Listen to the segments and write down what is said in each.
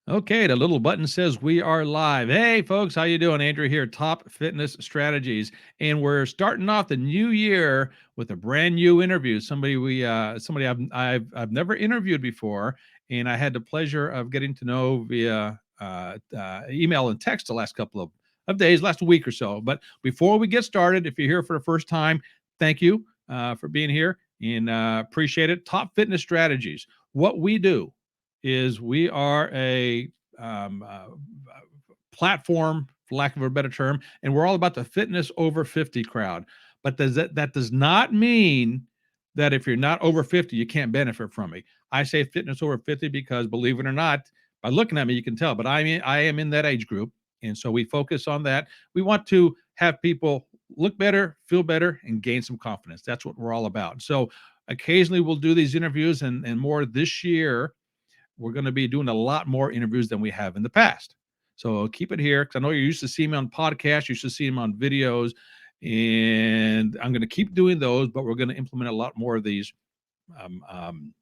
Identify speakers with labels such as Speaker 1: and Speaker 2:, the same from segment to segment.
Speaker 1: Okay, the little button says we are live. Hey, folks, how you doing? Andrew here, Top Fitness Strategies, and we're starting off the new year with a brand new interview. Somebody I've never interviewed before, and I had the pleasure of getting to know via email and text the last couple of days, last week or so. But before we get started, if you're here for the first time, thank you for being here, and appreciate it. Top Fitness Strategies. What we do is we are a platform, for lack of a better term, and we're all about the fitness over 50 crowd. But that does not mean that if you're not over 50, you can't benefit from me. I say fitness over 50 because, believe it or not, by looking at me, you can tell. But I am in that age group, and so we focus on that. We want to have people look better, feel better, and gain some confidence. That's what we're all about. So occasionally we'll do these interviews and more this year we're going to be doing a lot more interviews than we have in the past. So keep it here because I know you're used to seeing me on podcasts, you used to see them on videos, and I'm going to keep doing those, but we're going to implement a lot more of these um, um,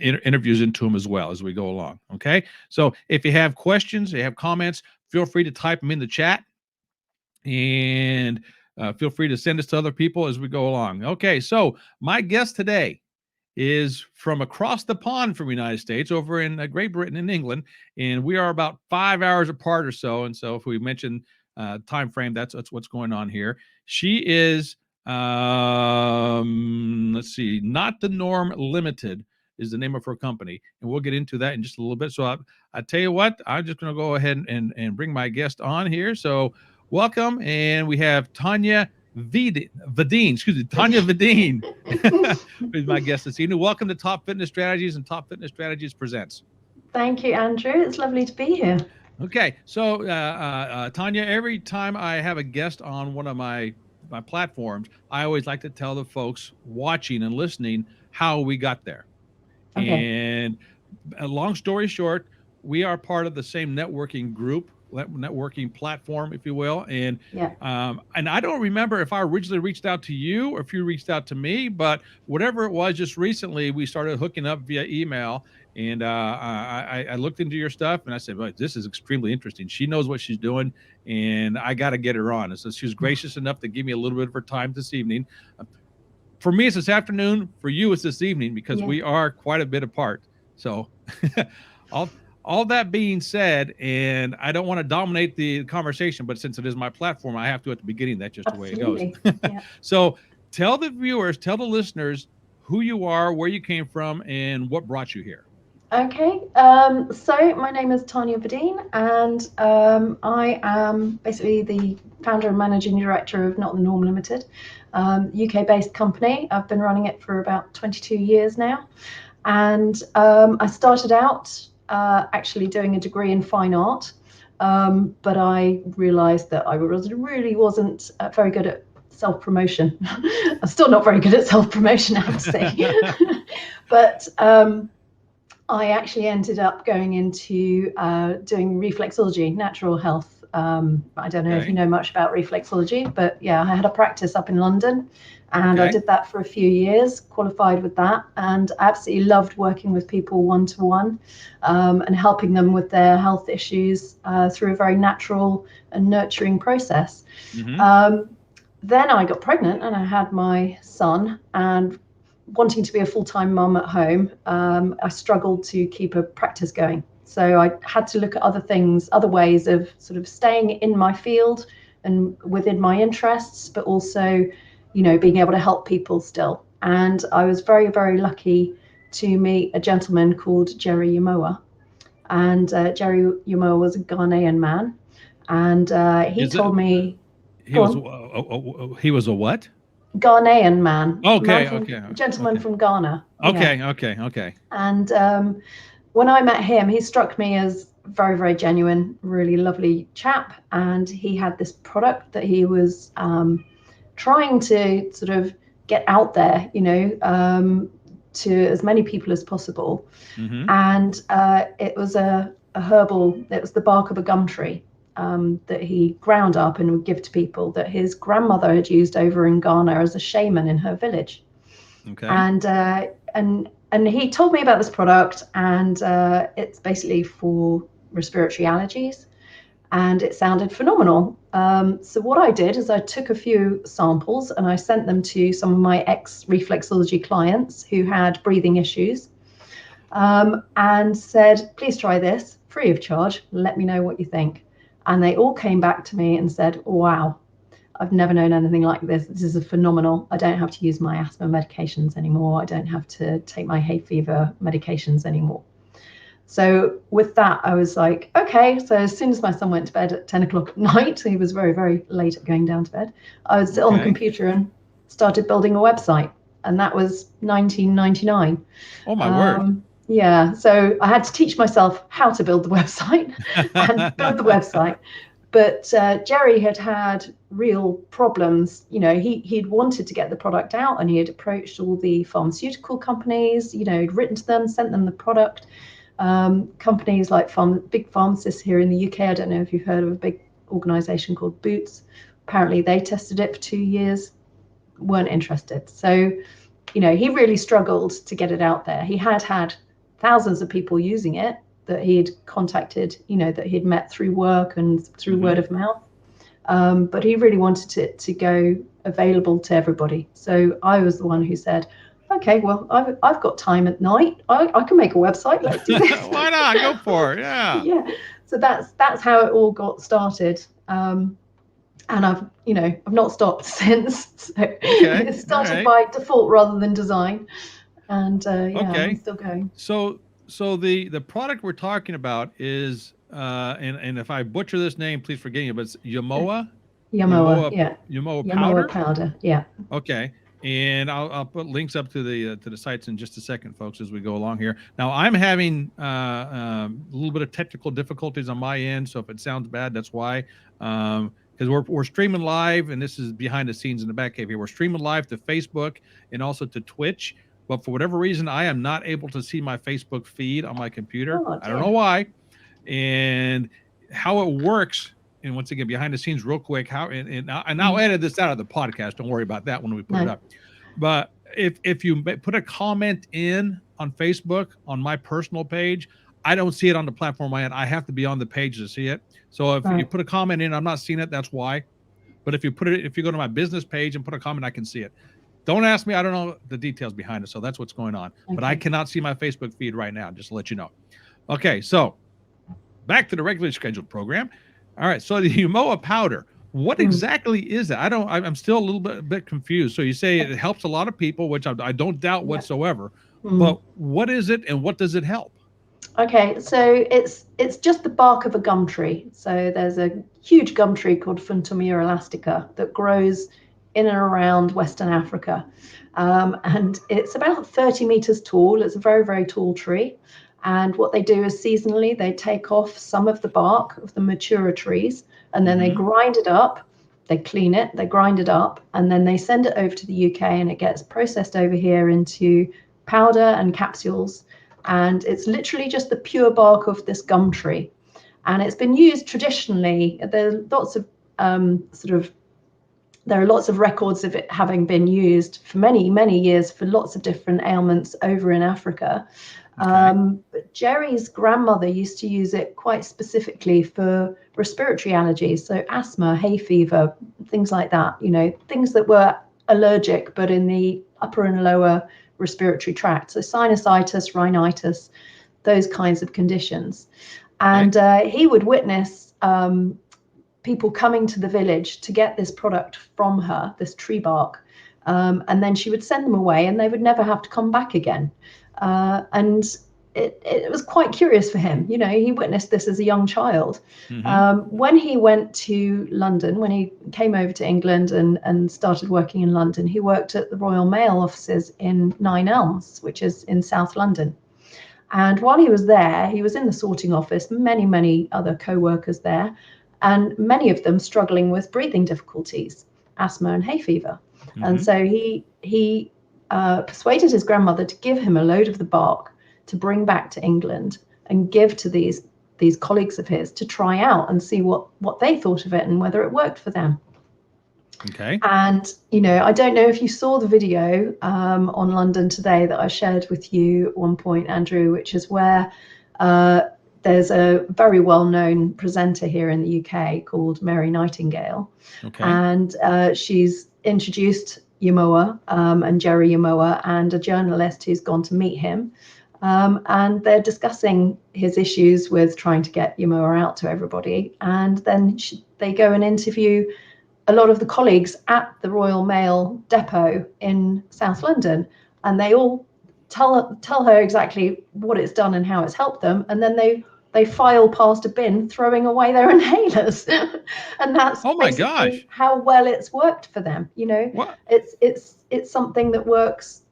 Speaker 1: interviews into them as well as we go along. Okay. So if you have questions, you have comments, feel free to type them in the chat and feel free to send us to other people as we go along. Okay. So my guest today is from across the pond from the United States, over in Great Britain and England, and we are about 5 hours apart or so. And so, if we mention time frame, that's what's going on here. She is, let's see, Not the Norm Limited is the name of her company, and we'll get into that in just a little bit. So, I tell you what, I'm just going to go ahead and bring my guest on here. So, welcome, and we have Tanya Vedin, excuse me, Tanya Vedin is my guest this evening. Welcome to Top Fitness Strategies and Top Fitness Strategies Presents.
Speaker 2: Thank you, Andrew. It's lovely to be here.
Speaker 1: Okay, so Tanya, every time I have a guest on one of my platforms, I always like to tell the folks watching and listening how we got there.
Speaker 2: Okay.
Speaker 1: And a long story short, we are part of the same networking group, networking platform, if you will.
Speaker 2: Yeah.
Speaker 1: And I don't remember if I originally reached out to you or if you reached out to me, but whatever it was, just recently we started hooking up via email. And I looked into your stuff and I said, well, this is extremely interesting. She knows what she's doing, and I got to get her on. And so she was gracious enough to give me a little bit of her time this evening. For me, it's this afternoon. For you, it's this evening because
Speaker 2: Yeah.
Speaker 1: we are quite a bit apart. So, all all that being said, and I don't want to dominate the conversation, but since it is my platform, I have to at the beginning. That's just the way it goes.
Speaker 2: Absolutely. Yeah.
Speaker 1: So, tell the viewers, tell the listeners who you are, where you came from, and what brought you here.
Speaker 2: Okay. So my name is Tania Wedin, and I am basically the founder and managing director of Not the Norm Limited, UK-based company. I've been running it for about 22 years now, and I started out actually doing a degree in fine art, but I realised that I really wasn't very good at self-promotion. I'm still not very good at self-promotion, I have to say. But I actually ended up going into doing reflexology, natural health. I don't know if you
Speaker 1: Okay.
Speaker 2: know much about reflexology, but yeah, I had a practice up in London and I
Speaker 1: Okay.
Speaker 2: did that for a few years, qualified with that, and I absolutely loved working with people one to one and helping them with their health issues through a very natural and nurturing process.
Speaker 1: Mm-hmm.
Speaker 2: Um, then I got pregnant and I had my son, and wanting to be a full-time mum at home, I struggled to keep a practice going. So I had to look at other things, other ways of sort of staying in my field and within my interests, but also, being able to help people still. And I was very, very lucky to meet a gentleman called Jerry Yamoa. And Jerry Yamoa was a Ghanaian man. And he
Speaker 1: Is it?
Speaker 2: told me,
Speaker 1: He
Speaker 2: go
Speaker 1: was.
Speaker 2: on.
Speaker 1: He was a what?
Speaker 2: Ghanaian man,
Speaker 1: Okay. Okay.
Speaker 2: gentleman
Speaker 1: Okay.
Speaker 2: from Ghana. Yeah.
Speaker 1: Okay. Okay. Okay.
Speaker 2: And when I met him, he struck me as very, very genuine, really lovely chap. And he had this product that he was trying to sort of get out there, to as many people as possible.
Speaker 1: Mm-hmm.
Speaker 2: And it was a herbal, it was the bark of a gum tree. That he ground up and would give to people that his grandmother had used over in Ghana as a shaman in her village.
Speaker 1: Okay.
Speaker 2: And and he told me about this product, and it's basically for respiratory allergies, and it sounded phenomenal. So what I did is I took a few samples and I sent them to some of my ex-reflexology clients who had breathing issues, and said, please try this free of charge. Let me know what you think. And they all came back to me and said, wow, I've never known anything like this. This is a phenomenal. I don't have to use my asthma medications anymore. I don't have to take my hay fever medications anymore. So with that, I was like, okay. So as soon as my son went to bed at 10 o'clock at night, he was very, very late at going down to bed, I would sit on the computer and started building a website. And that was 1999.
Speaker 1: Oh, my word.
Speaker 2: Yeah. So I had to teach myself how to build the website and build the website. But Jerry had real problems. He'd wanted to get the product out, and he had approached all the pharmaceutical companies, he'd written to them, sent them the product. Companies like big pharmacists here in the UK. I don't know if you've heard of a big organization called Boots. Apparently they tested it for 2 years, weren't interested. So, he really struggled to get it out there. He had thousands of people using it that he'd contacted, that he'd met through work and through word of mouth. But he really wanted it to go available to everybody. So I was the one who said, okay, well, I've got time at night. I can make a website. Let's do this.
Speaker 1: Why not? Go for it. Yeah.
Speaker 2: Yeah. So that's how it all got started. And I've not stopped since. So it started by default rather than design. And I'm still going.
Speaker 1: So the product we're talking about is and if I butcher this name, please forgive me, but it's Yamoa.
Speaker 2: Yamoa, yeah.
Speaker 1: Yamoa
Speaker 2: Yamoa powder, yeah.
Speaker 1: Okay. And I'll put links up to the sites in just a second, folks, as we go along here. Now I'm having a little bit of technical difficulties on my end, so if it sounds bad, that's why. Because we're streaming live, and this is behind the scenes in the back cave here. We're streaming live to Facebook and also to Twitch. But for whatever reason, I am not able to see my Facebook feed on my computer. I don't know why. And how it works, and once again, behind the scenes, real quick, and I'll edit this out of the podcast. Don't worry about that when we put it up. But if you put a comment in on Facebook on my personal page, I don't see it on the platform I am. I have to be on the page to see it. So if you put a comment in, I'm not seeing it. That's why. But if you go to my business page and put a comment, I can see it. Don't ask me. I don't know the details behind it. So that's what's going on. Okay. But I cannot see my Facebook feed right now, just to let you know. Okay, so back to the regularly scheduled program. All right, so the Yamoa powder, what exactly is that? I'm still a little bit confused. So you say it helps a lot of people, which I don't doubt whatsoever. But what is it, and what does it help?
Speaker 2: Okay, so it's just the bark of a gum tree. So there's a huge gum tree called Funtomia elastica that grows in and around Western Africa. And it's about 30 meters tall. It's a very, very tall tree. And what they do is seasonally, they take off some of the bark of the mature trees, and then they grind it up, they clean it, they grind it up, and then they send it over to the UK, and it gets processed over here into powder and capsules. And it's literally just the pure bark of this gum tree. And it's been used traditionally. There are lots of there are lots of records of it having been used for many, many years for lots of different ailments over in Africa. But Jerry's grandmother used to use it quite specifically for respiratory allergies, so asthma, hay fever, things like that, things that were allergic but in the upper and lower respiratory tract, so sinusitis, rhinitis, those kinds of conditions. And he would witness people coming to the village to get this product from her, this tree bark, and then she would send them away, and they would never have to come back again. And it was quite curious for him. He witnessed this as a young child. When he went to London, when he came over to England and started working in London, he worked at the Royal Mail offices in Nine Elms, which is in South London. And while he was there, he was in the sorting office, many, many other co-workers there, and many of them struggling with breathing difficulties, asthma and hay fever. And so he persuaded his grandmother to give him a load of the bark to bring back to England and give to these colleagues of his to try out and see what they thought of it and whether it worked for them.
Speaker 1: Okay.
Speaker 2: And, I don't know if you saw the video on London Today that I shared with you at one point, Andrew, which is where there's a very well-known presenter here in the UK called Mary Nightingale.
Speaker 1: Okay.
Speaker 2: And she's introduced Yamoa and Jerry Yamoa and a journalist who's gone to meet him. And they're discussing his issues with trying to get Yamoa out to everybody. And then they go and interview a lot of the colleagues at the Royal Mail depot in South London, and they all tell her exactly what it's done and how it's helped them, and then they file past a bin throwing away their inhalers. And that's
Speaker 1: Oh my
Speaker 2: basically
Speaker 1: gosh.
Speaker 2: how well it's worked for them.
Speaker 1: What?
Speaker 2: It's something that works.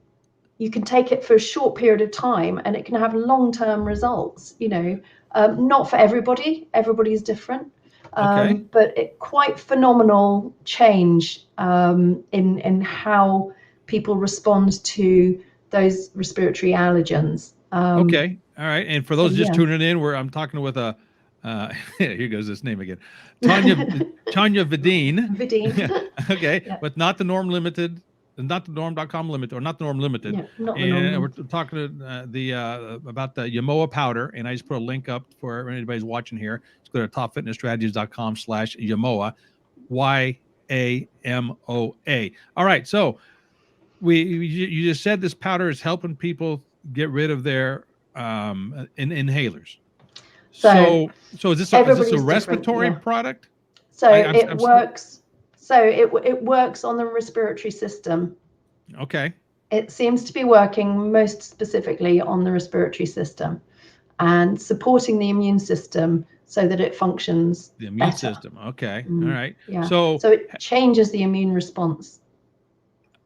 Speaker 2: You can take it for a short period of time and it can have long-term results. Not for everybody. Everybody's different.
Speaker 1: Okay.
Speaker 2: But quite phenomenal change in how people respond to those respiratory allergens.
Speaker 1: Okay. All right. And for
Speaker 2: So
Speaker 1: those just
Speaker 2: yeah,
Speaker 1: tuning in, where I'm talking with here goes this name again, Tania Wedin.
Speaker 2: Vidine.
Speaker 1: Okay,
Speaker 2: Yeah,
Speaker 1: but not the Norm Limited, not the Norm.com Limited, or not the Norm Limited.
Speaker 2: yeah, not the
Speaker 1: And we're
Speaker 2: normal.
Speaker 1: talking about the Yamoa Powder, and I just put a link up for anybody's watching here. Just go to topfitnessstrategies.com/Yamoa, YAMOA. All right, so you just said this powder is helping people get rid of their inhalers.
Speaker 2: So
Speaker 1: So is this a
Speaker 2: everybody's different.
Speaker 1: respiratory
Speaker 2: Yeah.
Speaker 1: product?
Speaker 2: So
Speaker 1: I, I'm,
Speaker 2: it
Speaker 1: I'm
Speaker 2: works. So it works on the respiratory system.
Speaker 1: okay.
Speaker 2: It seems to be working most specifically on the respiratory system and supporting the immune system so that it functions
Speaker 1: The immune
Speaker 2: better.
Speaker 1: system. Okay. All right.
Speaker 2: Yeah.
Speaker 1: So
Speaker 2: So it changes the immune response.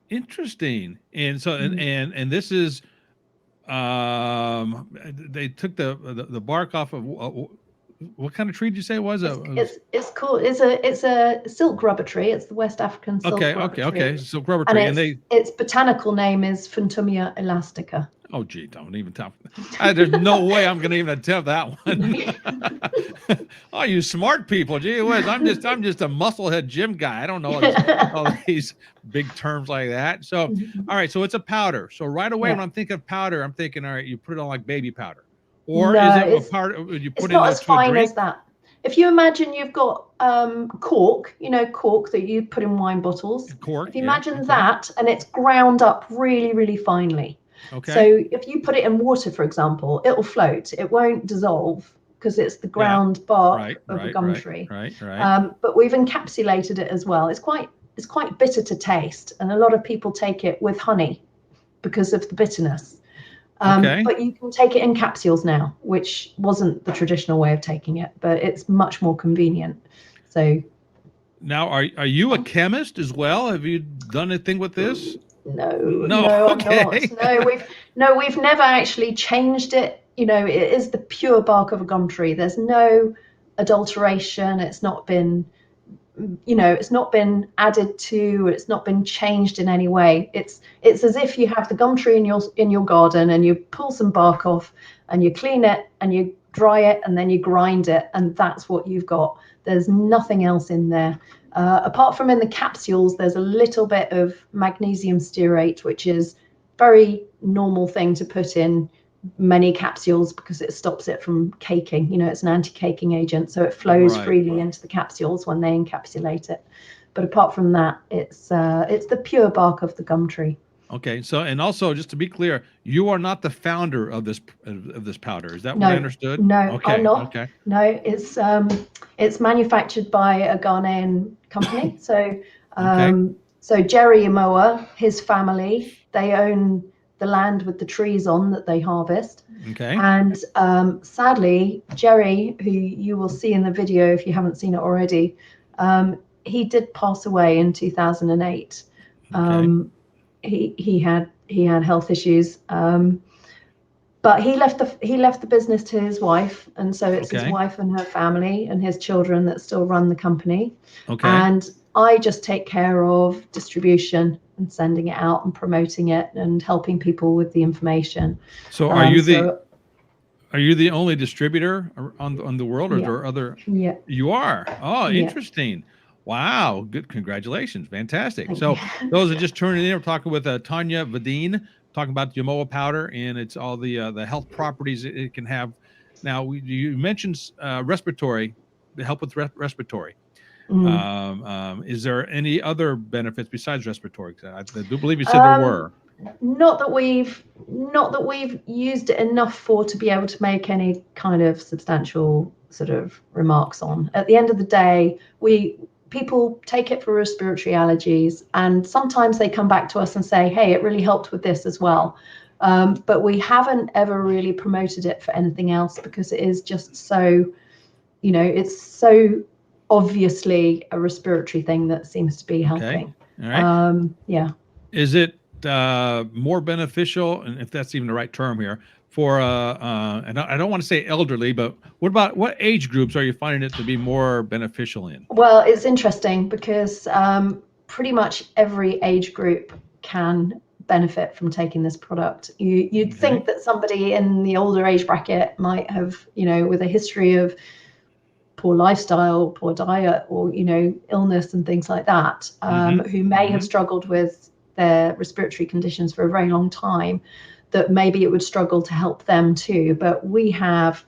Speaker 1: interesting. And so
Speaker 2: Mm.
Speaker 1: and this is they took the bark off of what kind of tree did you say it was?
Speaker 2: It's cool. It's a silk rubber tree. It's the West African silk rubber
Speaker 1: Okay.
Speaker 2: tree,
Speaker 1: So rubber
Speaker 2: and
Speaker 1: tree, and they
Speaker 2: its botanical name is Phantomia elastica.
Speaker 1: oh gee, don't even tell. There's no way I'm going to even attempt that one. Oh, you smart people, gee whiz! I'm just a musclehead gym guy. I don't know all these big terms like that. So, all right, so it's a powder. So right away when
Speaker 2: Yeah.
Speaker 1: I'm thinking of powder, I'm thinking, all right, you put it on like baby powder, or is
Speaker 2: No,
Speaker 1: it a powder you
Speaker 2: it's
Speaker 1: put
Speaker 2: not as
Speaker 1: into a
Speaker 2: fine as
Speaker 1: drink?
Speaker 2: that. If you imagine you've got cork, cork that you put in wine bottles.
Speaker 1: Cork,
Speaker 2: If you
Speaker 1: yeah,
Speaker 2: imagine
Speaker 1: okay,
Speaker 2: that and it's ground up really, really finely. So
Speaker 1: okay,
Speaker 2: if you put it in water, for example, it'll float. It won't dissolve because it's the
Speaker 1: yeah,
Speaker 2: ground bark
Speaker 1: right,
Speaker 2: of a
Speaker 1: right,
Speaker 2: gum
Speaker 1: right,
Speaker 2: tree.
Speaker 1: right, right,
Speaker 2: But we've encapsulated it as well. It's quite bitter to taste, and a lot of people take it with honey because of the bitterness.
Speaker 1: okay.
Speaker 2: But you can take it in capsules now, which wasn't the traditional way of taking it, but it's much more convenient. So
Speaker 1: Now, are you a chemist as well? Have you done anything with this?
Speaker 2: no,
Speaker 1: No.
Speaker 2: no, I'm not.
Speaker 1: Okay.
Speaker 2: No, we've never actually changed it. It is the pure bark of a gum tree. There's no adulteration. It's not been added to, it's not been changed in any way. It's as if you have the gum tree in your garden and you pull some bark off and you clean it and you dry it and then you grind it, and that's what you've got. There's nothing else in there. Apart from in the capsules, there's a little bit of magnesium stearate, which is very normal thing to put in many capsules because it stops it from caking. It's an anti-caking agent, so it flows
Speaker 1: Right.
Speaker 2: freely into the capsules when they encapsulate it. But apart from that, it's the pure bark of the gum tree.
Speaker 1: Okay. So, and also, just to be clear, you are not the founder of this powder. Is that what I
Speaker 2: No,
Speaker 1: understood?
Speaker 2: no, I'm
Speaker 1: Okay.
Speaker 2: not.
Speaker 1: Okay.
Speaker 2: No, it's manufactured by a Ghanaian company. So
Speaker 1: Okay.
Speaker 2: Jerry Yamoa, his family, they own the land with the trees on that they harvest.
Speaker 1: Okay.
Speaker 2: And sadly, Jerry, who you will see in the video if you haven't seen it already, he did pass away in 2008.
Speaker 1: Okay.
Speaker 2: He had health issues, but he left the business to his wife, and so it's his
Speaker 1: Okay.
Speaker 2: wife and her family and his children that still run the company.
Speaker 1: Okay.
Speaker 2: And I just take care of distribution and sending it out and promoting it and helping people with the information.
Speaker 1: So, are you the
Speaker 2: So
Speaker 1: are you the only distributor on the world, or are
Speaker 2: yeah,
Speaker 1: there other?
Speaker 2: yeah,
Speaker 1: You are. Oh,
Speaker 2: yeah.
Speaker 1: interesting. Wow, good. Congratulations. Fantastic.
Speaker 2: Thank you.
Speaker 1: So those are just turning in. We're talking with Tanya Wedin, talking about Yamoa Powder and it's all the health properties it can have. Now, you mentioned respiratory, the help with respiratory.
Speaker 2: Mm.
Speaker 1: Is there any other benefits besides respiratory? I do believe you said there
Speaker 2: Um,
Speaker 1: were.
Speaker 2: not that we've used it enough for to be able to make any kind of substantial sort of remarks on. At the end of the day, people take it for respiratory allergies, and sometimes they come back to us and say, "Hey, it really helped with this as well." But we haven't ever really promoted it for anything else because it is just so, it's so obviously a respiratory thing that seems to be
Speaker 1: Okay.
Speaker 2: helping.
Speaker 1: All right.
Speaker 2: Yeah.
Speaker 1: Is it more beneficial, and if that's even the right term here, for and I don't want to say elderly, but what age groups are you finding it to be more beneficial in?
Speaker 2: Well, it's interesting because pretty much every age group can benefit from taking this product. You'd
Speaker 1: Okay.
Speaker 2: think that somebody in the older age bracket might have, with a history of poor lifestyle, poor diet, or illness and things like that,
Speaker 1: Mm-hmm.
Speaker 2: who may have
Speaker 1: Mm-hmm.
Speaker 2: struggled with their respiratory conditions for a very long time, that maybe it would struggle to help them too. But we have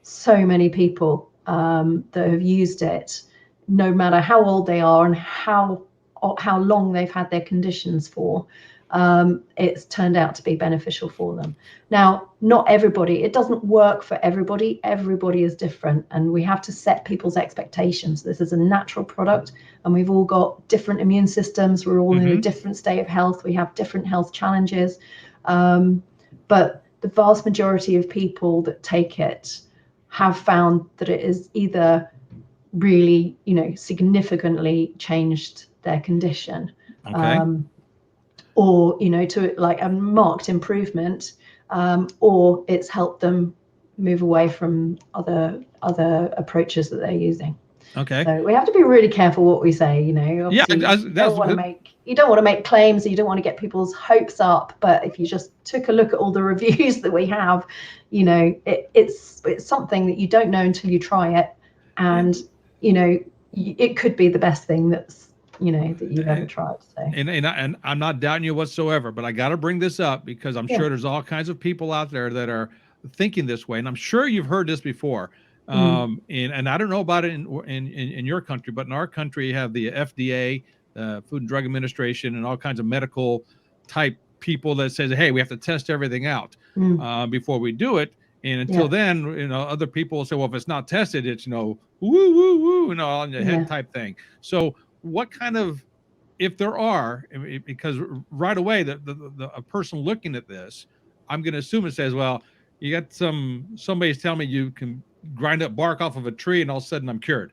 Speaker 2: so many people that have used it, no matter how old they are and how long they've had their conditions for. It's turned out to be beneficial for them. Now, not everybody, it doesn't work for everybody. Everybody is different, and we have to set people's expectations. This is a natural product, and we've all got different immune systems. We're all in a
Speaker 1: Mm-hmm.
Speaker 2: different state of health. We have different health challenges. But the vast majority of people that take it have found that it is either really, significantly changed their condition,
Speaker 1: Okay.
Speaker 2: or to like a marked improvement, or it's helped them move away from other approaches that they're using.
Speaker 1: Okay.
Speaker 2: So we have to be really careful what we say.
Speaker 1: Yeah,
Speaker 2: Obviously,
Speaker 1: that was good.
Speaker 2: you don't want to make claims, or you don't want to get people's hopes up. But if you just took a look at all the reviews that we have, it's something that you don't know until you try it, and it could be the best thing that you've ever
Speaker 1: And,
Speaker 2: tried. So
Speaker 1: and I'm not doubting you whatsoever, but I got to bring this up because I'm
Speaker 2: yeah.
Speaker 1: sure there's all kinds of people out there that are thinking this way, and I'm sure you've heard this before.
Speaker 2: Mm.
Speaker 1: And I don't know about it in your country, but in our country, you have the FDA, Food and Drug Administration, and all kinds of medical type people that says, "Hey, we have to test everything out
Speaker 2: Mm.
Speaker 1: before we do it." And until
Speaker 2: Yeah.
Speaker 1: then, other people will say, "Well, if it's not tested, it's woo woo woo, on your head
Speaker 2: Yeah.
Speaker 1: type thing." So, what kind of if there are, because right away a person looking at this, I'm going to assume it says, well, you got somebody's telling me you can grind up bark off of a tree and all of a sudden I'm cured.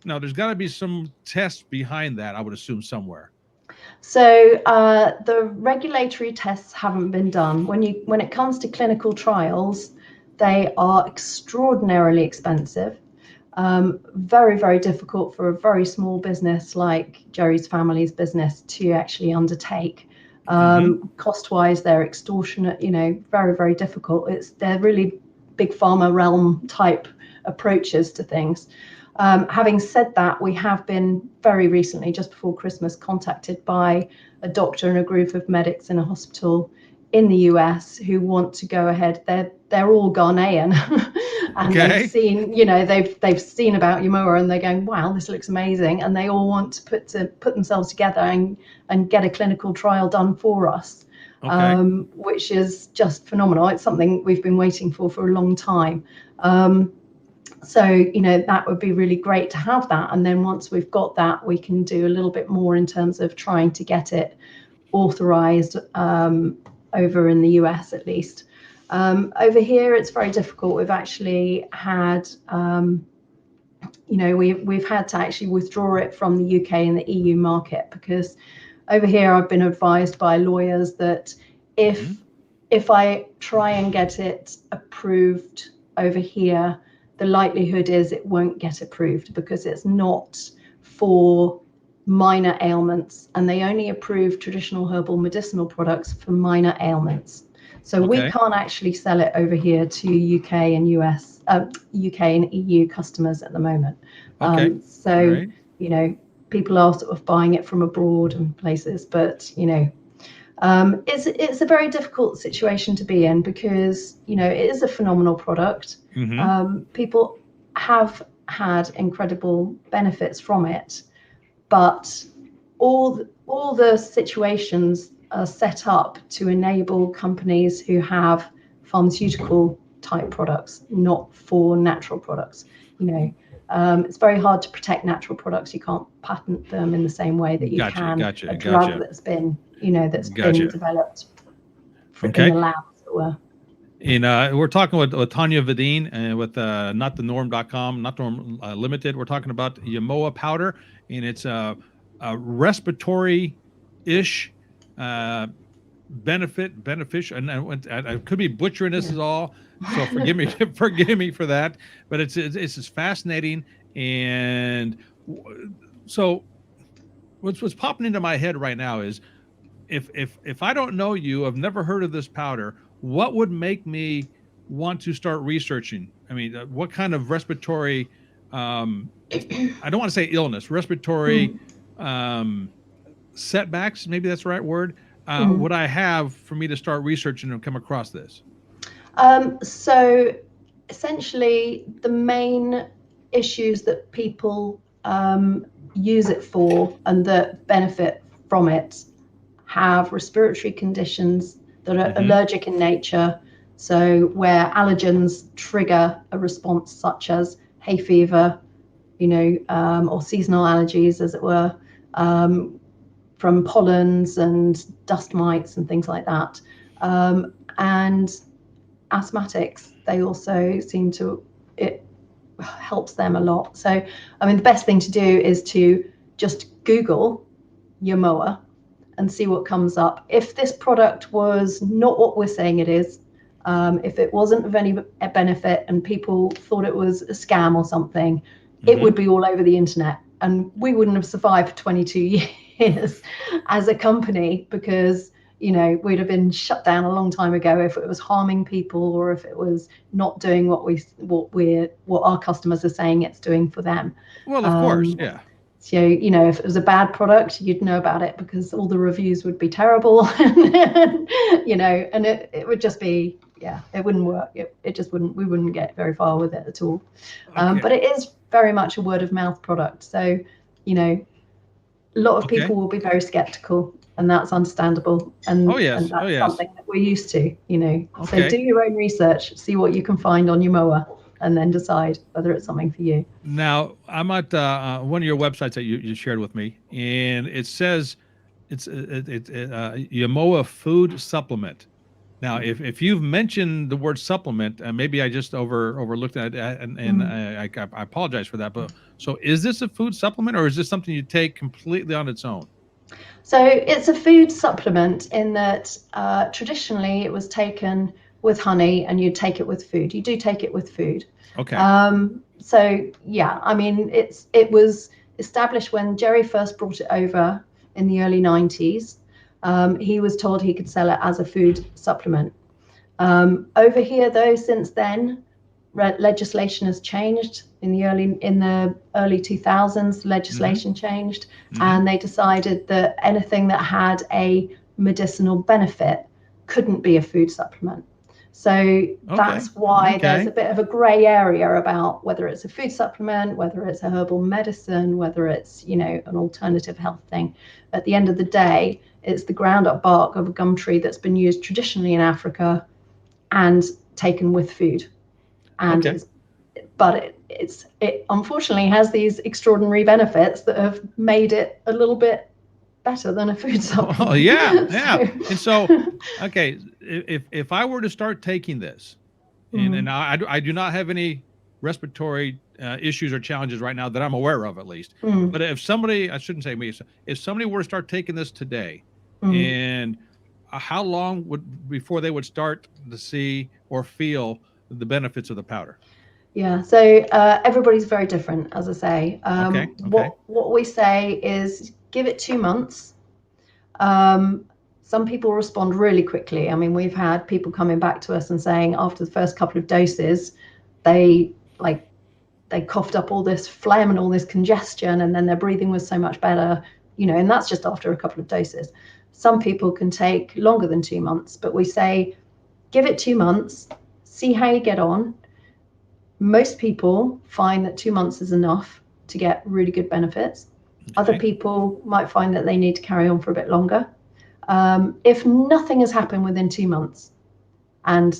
Speaker 1: No, there's got to be some test behind that, I would assume somewhere.
Speaker 2: So the regulatory tests haven't been done. When it comes to clinical trials, they are extraordinarily expensive. Very, very difficult for a very small business like Jerry's family's business to actually undertake.
Speaker 1: Mm-hmm.
Speaker 2: Cost-wise, they're extortionate. Very, very difficult. They're really big pharma realm type approaches to things. Having said that, we have been very recently, just before Christmas, contacted by a doctor and a group of medics in a hospital in the US who want to go ahead. They're all Ghanaian, and they've
Speaker 1: Okay.
Speaker 2: seen, they've seen about Yamoa, and they're going, wow, this looks amazing, and they all want to put themselves together and get a clinical trial done for us,
Speaker 1: Okay.
Speaker 2: which is just phenomenal. It's something we've been waiting for a long time. So that would be really great to have that, and then once we've got that, we can do a little bit more in terms of trying to get it authorized over in the US at least. Over here it's very difficult. We've actually had we've had to actually withdraw it from the UK and the EU market, because over here I've been advised by lawyers that
Speaker 1: Mm-hmm.
Speaker 2: if I try and get it approved over here, the likelihood is it won't get approved because it's not for minor ailments, and they only approve traditional herbal medicinal products for minor ailments. So we
Speaker 1: Okay.
Speaker 2: can't actually sell it over here to UK and UK and EU customers at the moment.
Speaker 1: Okay. All
Speaker 2: So
Speaker 1: right.
Speaker 2: people are sort of buying it from abroad and places, but it's a very difficult situation to be in because it is a phenomenal product. People have had incredible benefits from it, but all the situations are set up to enable companies who have pharmaceutical type products, not for natural products. It's very hard to protect natural products. You can't patent them in the same way that you can a drug that's been developed in the lab, as it were.
Speaker 1: We're talking with Tania Wedin and with notthenorm.com, Not the Norm Limited. We're talking about Yamoa Powder, and it's a respiratory-ish beneficial, and I could be butchering this is all, so forgive me for that, but it's just fascinating. And so what's popping into my head right now is if I don't know you, I've never heard of this powder, what would make me want to start researching? I mean, what kind of respiratory I don't want to say illness, respiratory setbacks, maybe that's the right word, would I have for me to start researching and come across this?
Speaker 2: So essentially the main issues that people use it for and that benefit from it have respiratory conditions that are allergic in nature. So where allergens trigger a response such as hay fever, or seasonal allergies, as it were, from pollens and dust mites and things like that. And asthmatics, they also seem to, it helps them a lot. So, I mean, the best thing to do is to just Google Yamoa and see what comes up. If this product was not what we're saying it is, if it wasn't of any benefit and people thought it was a scam or something, it would be all over the internet. And we wouldn't have survived for 22 years as a company because, we'd have been shut down a long time ago if it was harming people or if it was not doing what our customers are saying it's doing for them.
Speaker 1: Well, of course, yeah.
Speaker 2: So, if it was a bad product, you'd know about it because all the reviews would be terrible, and it would just be, it wouldn't work. It just wouldn't, we wouldn't get very far with it at all. But it is very much a word of mouth product. So, a lot of people will be very skeptical, and that's understandable. And, and that's something that we're used to, So do your own research, see what you can find on Yamoa, and then decide whether it's something for you.
Speaker 1: Now, I'm at one of your websites that you shared with me, and it says it's Yamoa food supplement. Now, if you've mentioned the word supplement, maybe I just overlooked that, and I apologize for that. But so, is this a food supplement, or is this something you take completely on its own?
Speaker 2: So it's a food supplement in that traditionally it was taken with honey, and you take it with food. You do take it with food.
Speaker 1: Okay.
Speaker 2: So yeah, I mean, it was established when Jerry first brought it over in the early 90s. He was told he could sell it as a food supplement. Over here, though, since then, legislation has changed. In the early 2000s, legislation changed, and they decided that anything that had a medicinal benefit couldn't be a food supplement. So that's why there's a bit of a gray area about whether it's a food supplement, whether it's a herbal medicine, whether it's, an alternative health thing. At the end of the day, it's the ground up bark of a gum tree that's been used traditionally in Africa and taken with food. And it unfortunately has these extraordinary benefits that have made it a little bit better than a food supplement.
Speaker 1: Oh, yeah. And so, if I were to start taking this, and I do not have any respiratory issues or challenges right now that I'm aware of, at least. But if somebody, I shouldn't say me, if somebody were to start taking this today, and how long before they would start to see or feel the benefits of the powder?
Speaker 2: Yeah, so everybody's very different, as I say. What we say is give it 2 months. Some people respond really quickly. I mean, we've had people coming back to us and saying after the first couple of doses, they they coughed up all this phlegm and all this congestion, and then their breathing was so much better, and that's just after a couple of doses. Some people can take longer than 2 months, but we say, give it 2 months, see how you get on. Most people find that 2 months is enough to get really good benefits.
Speaker 1: Okay.
Speaker 2: Other people might find that they need to carry on for a bit longer. If nothing has happened within 2 months, and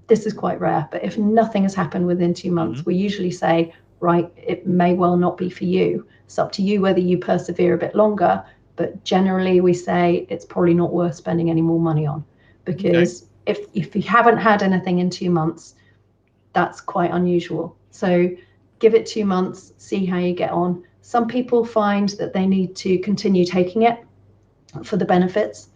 Speaker 2: this is quite rare, but if nothing has happened within 2 months, we usually say, right, it may well not be for you. It's up to you whether you persevere a bit longer, but generally we say it's probably not worth spending any more money on, because if you haven't had anything in 2 months, that's quite unusual. So give it 2 months, see how you get on. Some people find that they need to continue taking it for the benefits.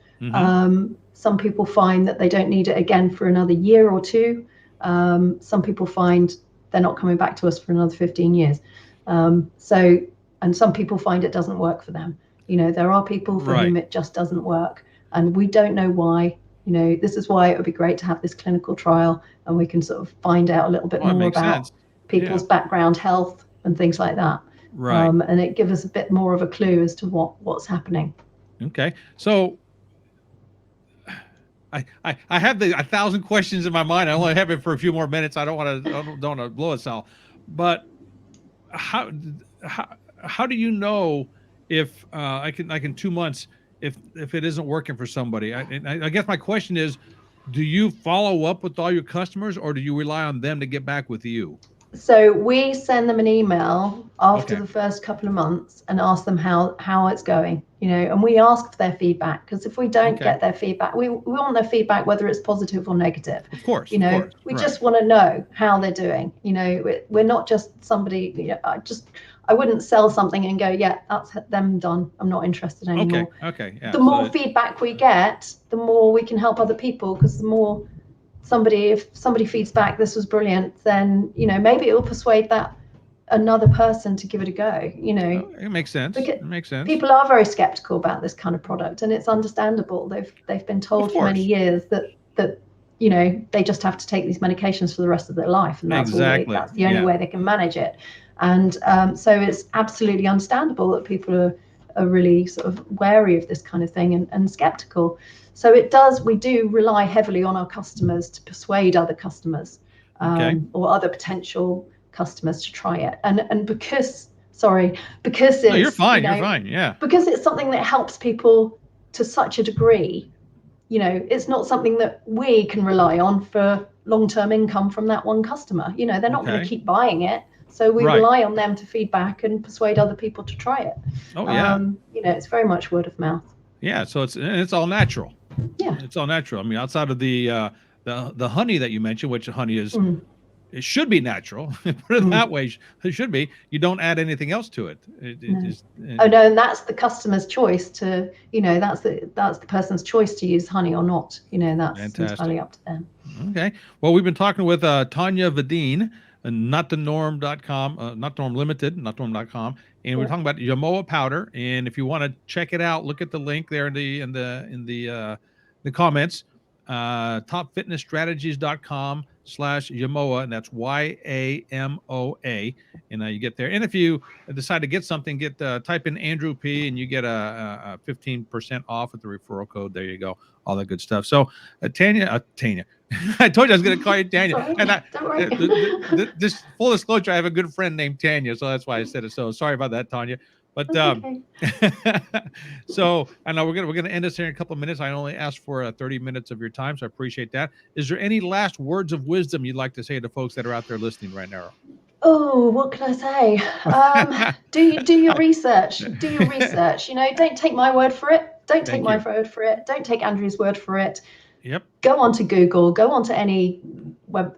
Speaker 2: Some people find that they don't need it again for another year or two. Some people find they're not coming back to us for another 15 years. And some people find it doesn't work for them. There are people for whom it just doesn't work, and we don't know why. This is why it would be great to have this clinical trial, and we can sort of find out a little bit more about people's background health and things like that.
Speaker 1: Right.
Speaker 2: And it gives us a bit more of a clue as to what's happening.
Speaker 1: Okay. So I have 1,000 questions in my mind. I only have it for a few more minutes. I don't want to blow us out. But how do you know if I can 2 months if it isn't working for somebody? I guess my question is, do you follow up with all your customers, or do you rely on them to get back with you?
Speaker 2: So we send them an email after the first couple of months and ask them how it's going, and we ask for their feedback, because if we don't get their feedback, we want their feedback, whether it's positive or negative.
Speaker 1: Of course.
Speaker 2: We just want to know how they're doing. We're not just somebody, I wouldn't sell something and go, yeah, that's them done, I'm not interested anymore.
Speaker 1: Okay. Yeah.
Speaker 2: The more feedback we get, the more we can help other people, because the more if somebody feeds back, this was brilliant, then maybe it will persuade that another person to give it a go.
Speaker 1: It makes sense.
Speaker 2: People are very skeptical about this kind of product, and it's understandable. They've been told for many years that they just have to take these medications for the rest of their life, and that's that's the only way they can manage it. And so it's absolutely understandable that people are really sort of wary of this kind of thing and skeptical. So we do rely heavily on our customers to persuade other customers or other potential customers to try it. And because it's,
Speaker 1: no, you're fine. You're fine. Yeah.
Speaker 2: Because it's something that helps people to such a degree, it's not something that we can rely on for long-term income from that one customer. They're not going to keep buying it. So we rely on them to feedback and persuade other people to try it.
Speaker 1: Oh, yeah.
Speaker 2: It's very much word of mouth.
Speaker 1: Yeah. So it's all natural.
Speaker 2: Yeah.
Speaker 1: It's all natural. I mean, outside of the honey that you mentioned, which honey is, it should be natural. Put it that way. It should be. You don't add anything else to it.
Speaker 2: Oh no, and that's the customer's choice to, that's the person's choice to use honey or not. That's
Speaker 1: fantastic.
Speaker 2: Entirely up to them.
Speaker 1: Okay. Well, we've been talking with Tania Wedin, notthenorm.com, notthenormlimited.com, and we're talking about Yamoa Powder. And if you want to check it out, look at the link there in the comments. Topfitnessstrategies.com/Yamoa, and that's YAMOA, and you get there. And if you decide to get something, type in Andrew P, and you get a 15% off with the referral code. There you go, all that good stuff. So Tanya, I told you I was going to call you Tanya.
Speaker 2: Sorry,
Speaker 1: and this full disclosure, I have a good friend named Tanya, so that's why I said it. So sorry about that, Tanya. But so I know we're gonna end this here in a couple of minutes. I only asked for 30 minutes of your time, so I appreciate that. Is there any last words of wisdom you'd like to say to folks that are out there listening right now?
Speaker 2: Oh, what can I say? Do your research. Do your research. Don't take my word for it. Don't take my word for it. Don't take Andrew's word for it.
Speaker 1: Yep.
Speaker 2: Go onto Google. Go onto any web,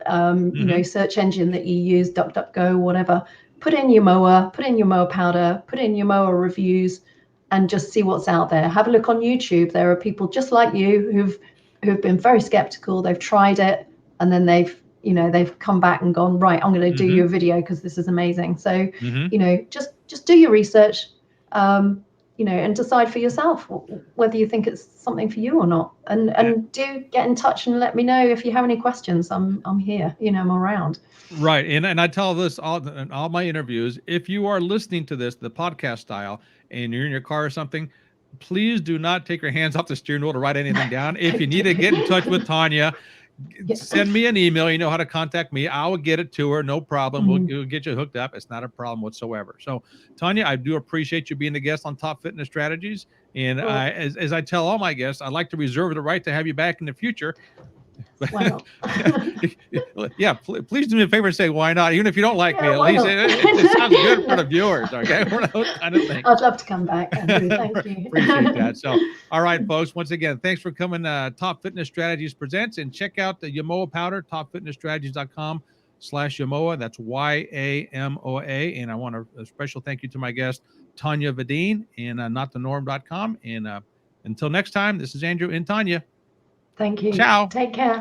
Speaker 2: search engine that you use, DuckDuckGo, whatever. Put in Yamoa. Put in Yamoa Powder. Put in Yamoa reviews, and just see what's out there. Have a look on YouTube. There are people just like you who've been very skeptical. They've tried it, and then they've come back and gone, right, I'm going to do your video because this is amazing. So, just do your research. and decide for yourself whether you think it's something for you or not. And do get in touch and let me know if you have any questions. I'm here, I'm around.
Speaker 1: Right. And I tell this in all my interviews, if you are listening to this, the podcast style, and you're in your car or something, please do not take your hands off the steering wheel to write anything down. If you need to get in touch with Tanya, send me an email. You know how to contact me. I will get it to her. No problem. We'll get you hooked up. It's not a problem whatsoever. So, Tanya, I do appreciate you being the guest on Top Fitness Strategies. And as I tell all my guests, I'd like to reserve the right to have you back in the future.
Speaker 2: Why not?
Speaker 1: Yeah, please do me a favor and say why not, even if you don't like me. At least it sounds good for the viewers. Okay, one of those kind of things.
Speaker 2: I'd love to come back, Andrew. Thank you.
Speaker 1: Appreciate that. So, all right, folks. Once again, thanks for coming. Top Fitness Strategies presents, and check out the Yamoa Powder. TopFitnessStrategies.com/Yamoa. That's YAMOA. And I want a special thank you to my guest Tania Wedin and NotTheNorm.com. And until next time, this is Andrew and Tanya.
Speaker 2: Thank you.
Speaker 1: Ciao.
Speaker 2: Take care.